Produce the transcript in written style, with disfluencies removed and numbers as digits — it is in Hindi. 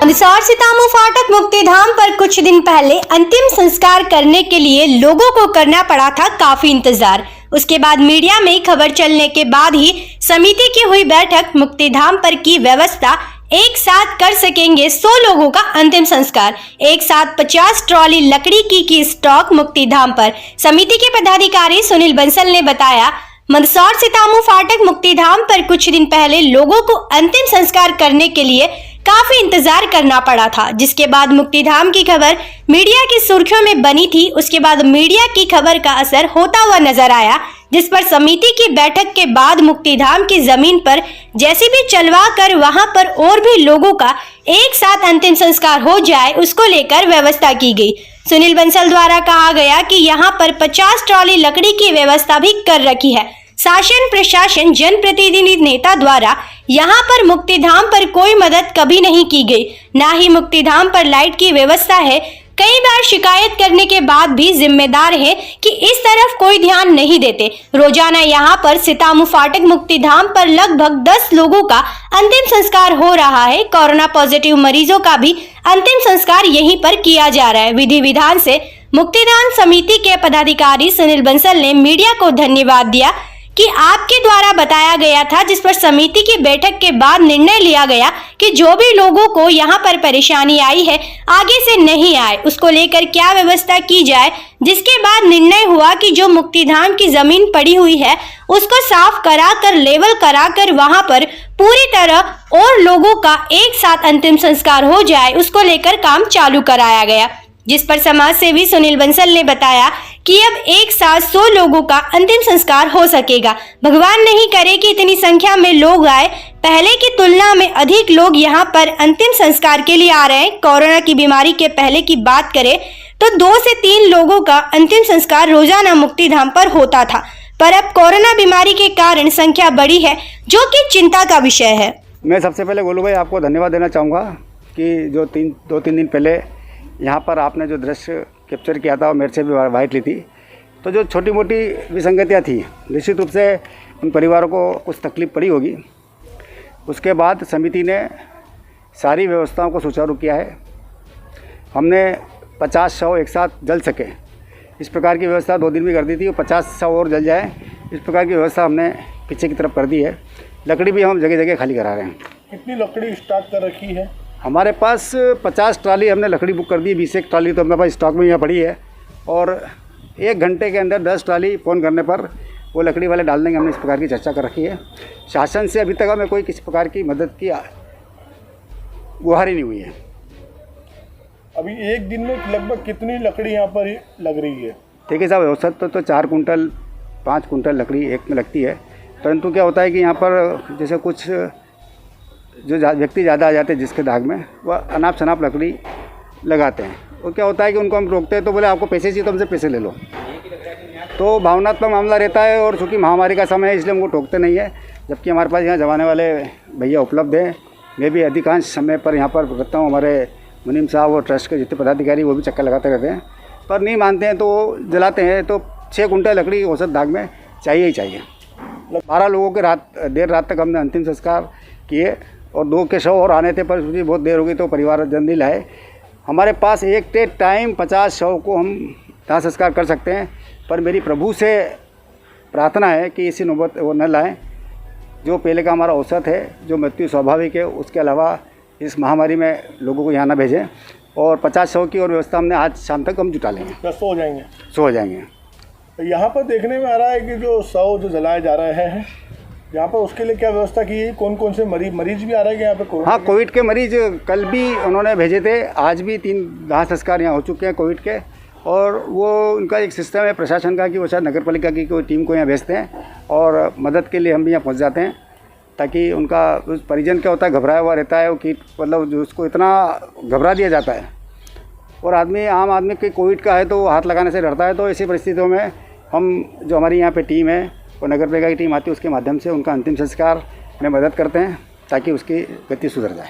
मंदसौर सितामू फाटक मुक्तिधाम पर कुछ दिन पहले अंतिम संस्कार करने के लिए लोगों को करना पड़ा था काफी इंतजार। उसके बाद मीडिया में खबर चलने के बाद ही समिति की हुई बैठक मुक्तिधाम पर की व्यवस्था एक साथ कर सकेंगे 100 लोगों का अंतिम संस्कार। एक साथ 50 ट्रॉली लकड़ी की स्टॉक मुक्तिधाम पर। समिति के पदाधिकारी सुनील बंसल ने बताया, मंदसौर सितामू फाटक मुक्तिधाम पर कुछ दिन पहले लोगों को अंतिम संस्कार करने के लिए काफी इंतजार करना पड़ा था, जिसके बाद मुक्तिधाम की खबर मीडिया की सुर्खियों में बनी थी। उसके बाद मीडिया की खबर का असर होता हुआ नजर आया, जिस पर समिति की बैठक के बाद मुक्तिधाम की जमीन पर जेसीबी चलवा कर वहां पर और भी लोगों का एक साथ अंतिम संस्कार हो जाए, उसको लेकर व्यवस्था की गई। सुनील बंसल द्वारा कहा गया कि यहाँ पर 50 ट्रॉली लकड़ी की व्यवस्था भी कर रखी है। शासन प्रशासन जनप्रतिनिधि नेता द्वारा यहाँ पर मुक्तिधाम पर कोई मदद कभी नहीं की गई, ना ही मुक्तिधाम पर लाइट की व्यवस्था है। कई बार शिकायत करने के बाद भी जिम्मेदार है कि इस तरफ कोई ध्यान नहीं देते। रोजाना यहाँ पर सितामू फाटक मुक्तिधाम पर लगभग 10 लोगों का अंतिम संस्कार हो रहा है। कोरोना पॉजिटिव मरीजों का भी अंतिम संस्कार यहीं पर किया जा रहा है। विधि विधान से मुक्तिदान समिति के पदाधिकारी सुनील बंसल ने मीडिया को धन्यवाद दिया कि आपके द्वारा बताया गया था, जिस पर समिति की बैठक के बाद निर्णय लिया गया कि जो भी लोगों को यहाँ पर परेशानी आई है आगे से नहीं आए, उसको लेकर क्या व्यवस्था की जाए। जिसके बाद निर्णय हुआ कि जो मुक्तिधाम की जमीन पड़ी हुई है उसको साफ कराकर लेवल कराकर वहां पर पूरी तरह और लोगों का एक साथ अंतिम संस्कार हो जाए, उसको लेकर काम चालू कराया गया। जिस पर समाज सेवी सुनील बंसल ने बताया कि अब एक साथ 100 लोगों का अंतिम संस्कार हो सकेगा। भगवान नहीं करे कि इतनी संख्या में लोग आए, पहले की तुलना में अधिक लोग यहाँ पर अंतिम संस्कार के लिए आ रहे हैं। कोरोना की बीमारी के पहले की बात करें तो 2 से 3 लोगों का अंतिम संस्कार रोजाना मुक्तिधाम पर होता था, पर अब कोरोना बीमारी के कारण संख्या बढ़ी है, जो कि चिंता का विषय है। मैं सबसे पहले गोलू भाई आपको धन्यवाद देना चाहूँगा कि जो 2-3 दिन पहले यहाँ पर आपने जो दृश्य कैप्चर किया था और मेरे से भी बाइट ली थी, तो जो छोटी मोटी विसंगतियाँ थी, निश्चित रूप से उन परिवारों को कुछ तकलीफ पड़ी होगी। उसके बाद समिति ने सारी व्यवस्थाओं को सुचारू किया है। हमने 50 शव एक साथ जल सके इस प्रकार की व्यवस्था 2 दिन में कर दी थी, और 50 शव और जल जाए इस प्रकार की व्यवस्था हमने पीछे की तरफ कर दी है। लकड़ी भी हम जगह जगह खाली करा रहे हैं। कितनी लकड़ी स्टॉक कर रखी है? हमारे पास 50 ट्राली हमने लकड़ी बुक कर दी, 20 ट्राली तो अपने पास स्टॉक में यहाँ पड़ी है, और 1 घंटे के अंदर 10 ट्राली फ़ोन करने पर वो लकड़ी वाले डाल देंगे। हमने इस प्रकार की चर्चा कर रखी है। शासन से अभी तक हमें कोई किसी प्रकार की मदद की गुहार ही नहीं हुई है। अभी एक दिन में लगभग कितनी लकड़ी यहाँ पर लग रही है? देखिए साहब, औसत तो 4 कुंटल 5 कुंटल लकड़ी एक में लगती है, परंतु क्या होता है कि यहाँ पर जैसे कुछ जो व्यक्ति ज़्यादा आ जाते हैं जिसके दाग में, वह अनाप शनाप लकड़ी लगाते हैं। और क्या होता है कि उनको हम रोकते हैं तो बोले आपको पैसे चाहिए तो हमसे पैसे ले लो, तो भावनात्मक मामला रहता है। और चूँकि महामारी का समय है इसलिए हमको टोकते नहीं है, जबकि हमारे पास यहाँ जमाने वाले भैया उपलब्ध हैं। मैं भी अधिकांश समय पर यहाँ पर रहता हूँ। हमारे मुनीम साहब और ट्रस्ट के जितने पदाधिकारी वो भी चक्कर लगाते रहते हैं, पर नहीं मानते हैं तो जलाते हैं। तो 6 कुंटल लकड़ी औसत दाग में चाहिए ही चाहिए। 12 लोगों के देर रात तक हमने अंतिम संस्कार किए, और 2 के शव और आने थे, पर उसकी बहुत देर हो गई तो परिवार जल्द नहीं लाए। हमारे पास एक टाइम 50 शव को हम दाह संस्कार कर सकते हैं, पर मेरी प्रभु से प्रार्थना है कि इसी नौबत वो न लाएं। जो पहले का हमारा औसत है, जो मृत्यु स्वाभाविक है, उसके अलावा इस महामारी में लोगों को यहाँ ना भेजें। और 50 शव की और व्यवस्था हमने आज शाम तक हम जुटा लेंगे। 100 हो जाएंगे? 100 हो जाएंगे। यहाँ पर देखने में आ रहा है कि जो शव जो जलाए जा रहे हैं यहाँ पर, उसके लिए क्या व्यवस्था की है? कौन कौन से मरीज भी आ रहे हैं यहाँ पे? हाँ, कोविड के मरीज कल भी उन्होंने भेजे थे, आज भी 3 दाह संस्कार यहाँ हो चुके हैं कोविड के। और वो उनका एक सिस्टम है प्रशासन का कि वो शायद नगर पालिका की कोई टीम को यहाँ भेजते हैं, और मदद के लिए हम भी यहाँ पहुँच जाते हैं, ताकि उनका उस परिजन क्या होता है घबराया हुआ रहता है, वो कि मतलब जो उसको इतना घबरा दिया जाता है। और आम आदमी के कोविड का है तो वो हाथ लगाने से डरता है। तो ऐसी परिस्थितियों में हम जो हमारी यहाँ पे टीम है और नगर पालिका की टीम आती है, उसके माध्यम से उनका अंतिम संस्कार में मदद करते हैं, ताकि उसकी गति सुधर जाए।